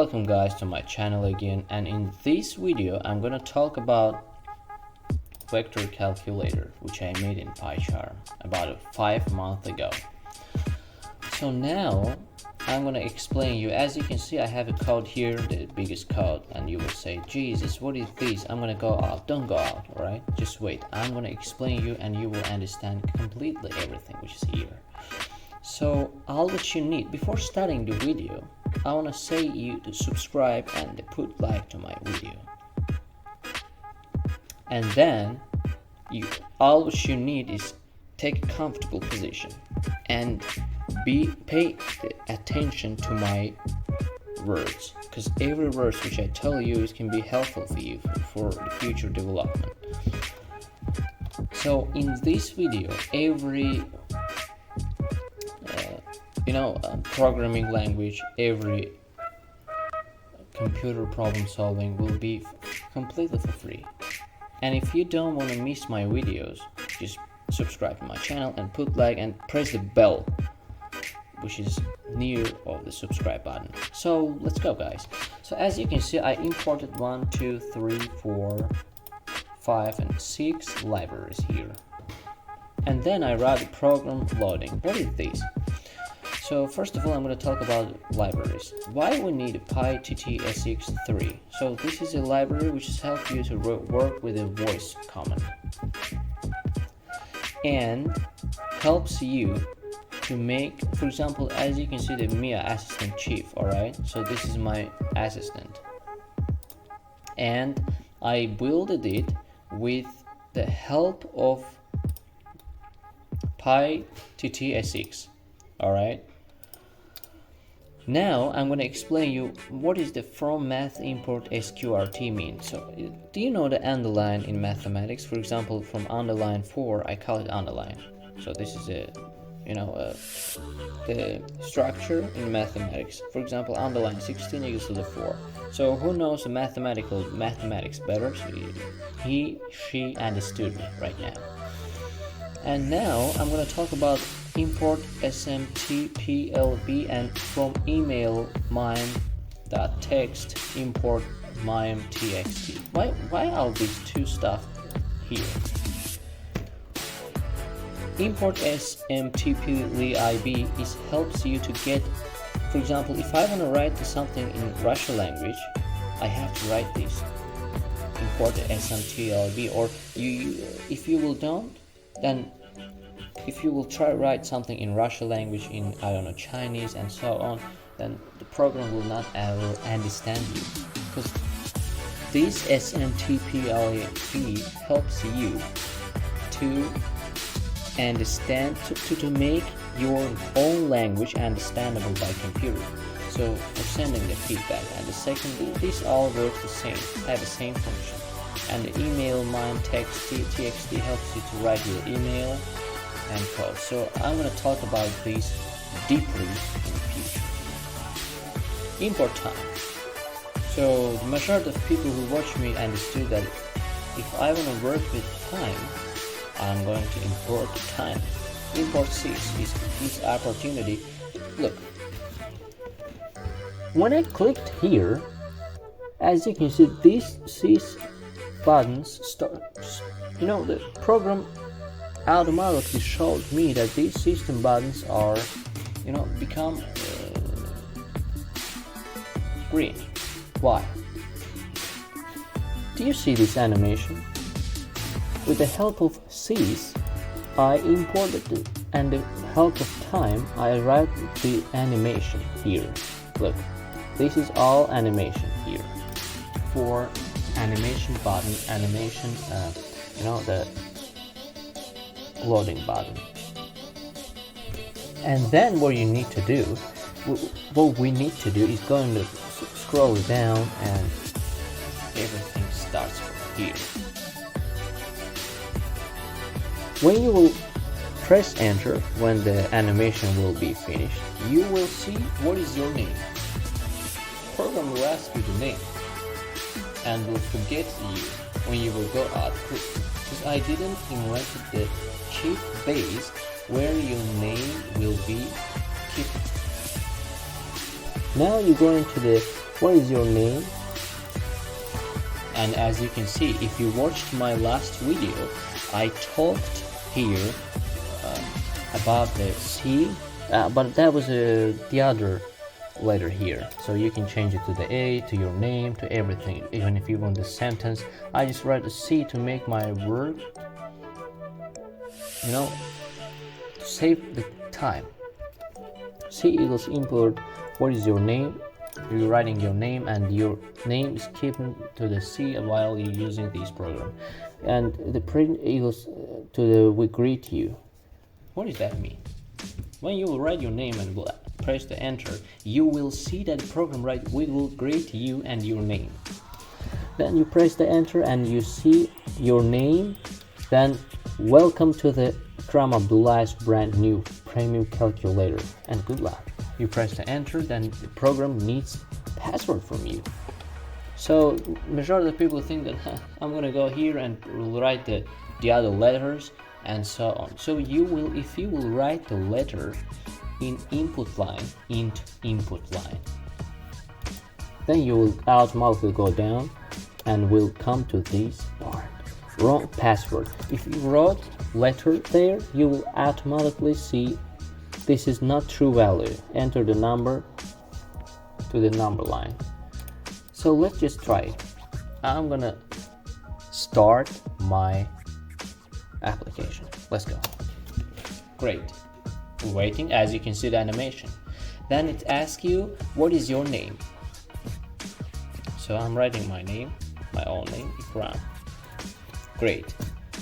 Welcome guys to my channel again, and in this video I'm gonna talk about vector calculator which I made in Pycharm about 5 months ago. So now I'm gonna explain you. As you can see, I have a code here, the biggest code, and you will say, Jesus, what is this? I'm gonna go out. Don't go out, alright? Just wait. I'm gonna explain you and you will understand completely everything which is here. So all that you need before starting the video, I want to say you to subscribe and put like to my video, and then all what you need is take a comfortable position and pay attention to my words, because every word which I tell you can be helpful for you for the future development. So in this video, every programming language, every computer problem solving will be completely for free. And if you don't want to miss my videos, just subscribe to my channel and put like and press the bell which is near of the subscribe button. So let's go guys. So as you can see, I imported 1, 2, 3, 4, 5 and 6 libraries here, and then I write the program loading. What is this? So first of all, I'm going to talk about libraries. Why we need a pythoncalculator. So this is a library which has helped you to work with a voice command and helps you to make, for example, as you can see, the MIA assistant chief. Alright, so this is my assistant, and I built it with the help of pythoncalculator. Alright, now I'm going to explain you what is the from math import sqrt mean. So do you know the underline in mathematics? For example, from underline 4 I call it underline. So this is the structure in mathematics. For example, underline 16 equals to the 4. So who knows the mathematics better? So he, she understood me right now. And now I'm going to talk about import smtplb and from email mime.txt import mime.txt. Why are these two stuff here? Import smtplb helps you to get, for example, if I want to write something in Russian language, I have to write this import smtplb, or if you will don't, then if you will try to write something in Russian language, in Chinese and so on, then the program will not ever understand you, because this smtplb helps you to understand, to make your own language understandable by computer. So for sending the feedback, and the second, these all work the same, have the same function. And the email mime.txt helps you to write your email and code. So I'm going to talk about these deeply in the future. Import time. So the majority of people who watch me understood that if I want to work with time, I'm going to import time. Import sys is this opportunity. Look, when I clicked here, as you can see, these sys buttons start, the program automatically showed me that these system buttons are become green. Why? Do you see this animation? With the help of sys, I imported it, and the help of time I write the animation here. Look, this is all animation here for animation button, animation the loading button. And then what we need to do is going to scroll down, and everything starts from here. When you will press enter, when the animation will be finished, you will see what is your name. The program will ask you the name and will forget you when you will go out quickly, because I didn't invent the cheap base where your name will be kept. Now you go into the what is your name? And as you can see, if you watched my last video, I talked here about the C, but that was the other letter here, so you can change it to the A, to your name, to everything. Even if you want the sentence, I just write a C to make my word, you know, to save the time. C equals import what is your name. You're writing your name, and your name is keeping to the C while you're using this program. And the print equals to the we greet you. What does that mean? When you will write your name and press the enter, you will see that the program we will greet you and your name. Then you press the enter and you see your name. Then welcome to the PYCHARM Abdullah's brand new premium calculator, and good luck. You press the enter, then the program needs password from you. So majority of the people think that I'm gonna go here and write the other letters and so on. So you will, if you will write the letter in input line, int input line, then you will automatically go down and will come to this part. Wrong password. If you wrote letter there, you will automatically see this is not true value. Enter the number to the number line. So let's just try it. I'm gonna start my application. Let's go. Great. Waiting. As you can see the animation. Then it asks you what is your name. So I'm writing my name, my own name, Ikram. Great.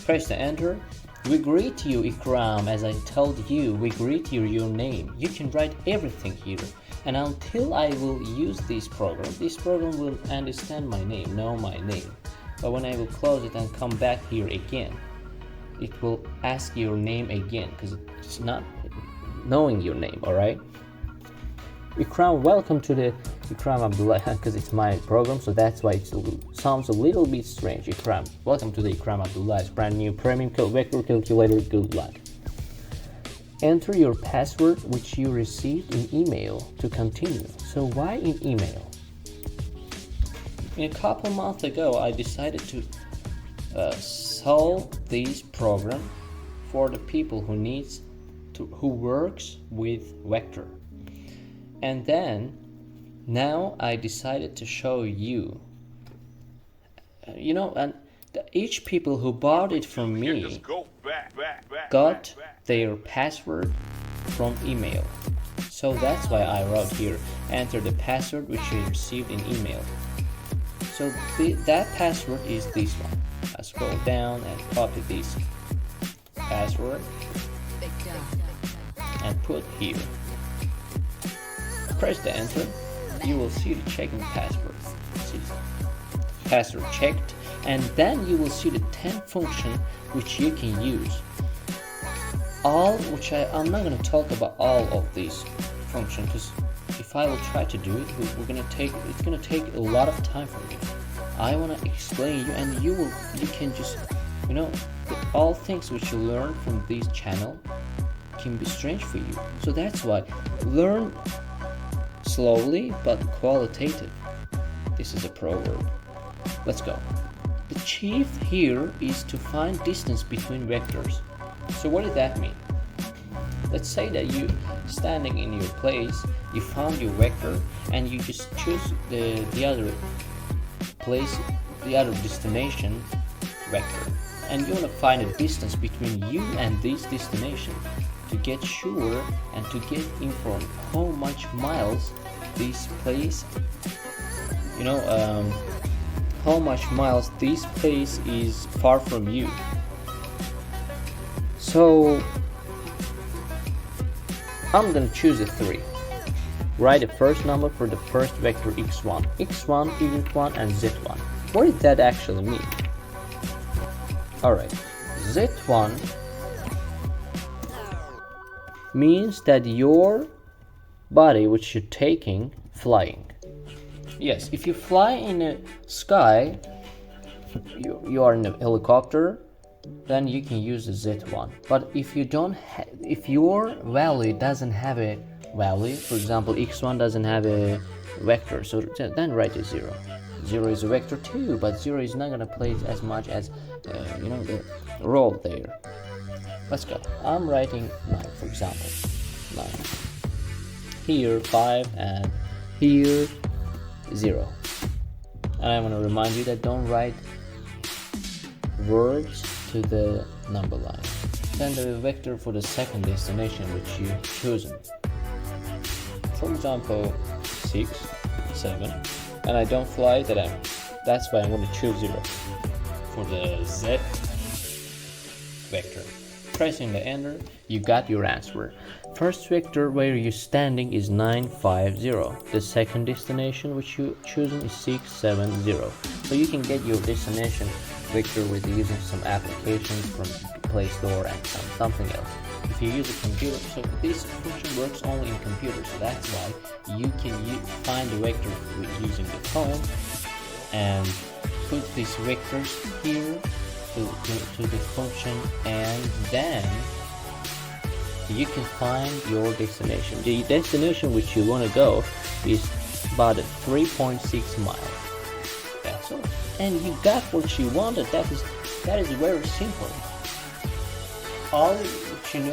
Press the enter. We greet you, Ikram. As I told you, we greet you your name. You can write everything here. And until I will use this program will understand my name, know my name. But when I will close it and come back here again, it will ask your name again because it's not knowing your name, alright? Ikram, welcome to the Pycharm Abdullah, because it's my program, so that's why it sounds a little bit strange. Ikram, welcome to the Pycharm Abdullah's brand new premium vector calculator. Good luck. Enter your password which you received in email to continue. So why in email? A couple months ago, I decided to solve this program for the people who works with vector. And then now I decided to show you, and each people who bought it from me got their password from email. So that's why I wrote here, enter the password which you received in email. So that password is this one. I scroll down and copy this password and put here. Press the enter, you will see the checking password. See, password checked, and then you will see the 10 function which you can use. I'm not going to talk about all of these functions because if I will try to do it, it's going to take a lot of time for me. I want to explain you, and you can just, all things which you learn from this channel can be strange for you. So that's why learn slowly but qualitative. This is a proverb. Let's go. The chief here is to find distance between vectors. So what does that mean? Let's say that you standing in your place, you found your vector, and you just choose the other place, the other destination vector, and you want to find a distance between you and this destination to get sure and to get informed how much miles this place, how much miles this place is far from you. So I'm gonna choose a 3. Write the first number for the first vector x1, y1, and z1. What does that actually mean? Alright, z1 means that your body which you're taking flying. Yes, if you fly in the sky, you are in a helicopter, then you can use the z1. But if you don't if your value doesn't have a value, for example x1 doesn't have a vector, so then write a 0. 0 is a vector too, but 0 is not gonna play as much as the role there. Let's go. I'm writing 9, for example. 9. Here 5 and here 0. And I want to remind you that don't write words to the number line. Then the vector for the second destination which you chosen. For example, 6, 7, and I don't fly to them. That's why I'm going to choose 0 for the Z vector. Pressing the enter, you got your answer. First vector where you're standing is 9, 5, 0. The second destination which you chosen is 6, 7, 0. So you can get your destination vector with using some applications from Play Store and something else. If you use a computer, so this function works only in computers, so that's why you can find the vector using the phone and put these vectors here to the function, and then you can find your destination. The destination which you want to go is about 3.6 miles. That's all. And you got what you wanted. That is very simple. All what you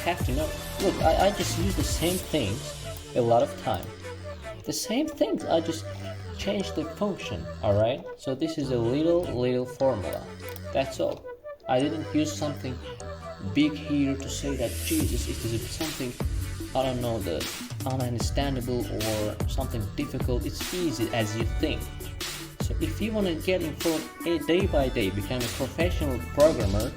have to know. Look, I just use the same things a lot of time. The same things, I just change the function. Alright, so this is a little formula. That's all. I didn't use something big here to say that Jesus, it is something, I don't know, the ununderstandable or something difficult. It's easy as you think. So if you want to get informed day by day, become a professional programmer,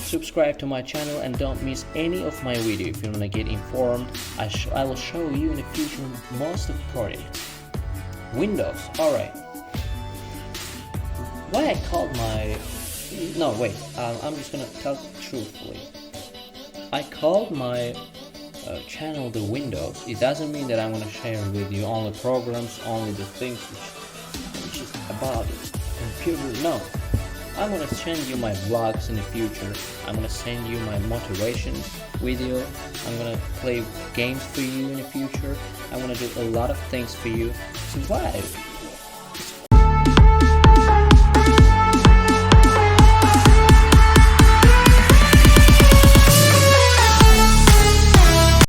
subscribe to my channel and don't miss any of my video. If you want to get informed, I will show you in the future most of the projects. Windows, alright. Why I called my... No, wait, I'm just gonna tell truthfully. I called my channel the Windows. It doesn't mean that I'm gonna share with you only programs, only the things which is about computer. No, I'm gonna send you my vlogs in the future. I'm gonna send you my motivation video. I'm gonna play games for you in the future. I'm gonna do a lot of things for you. So why?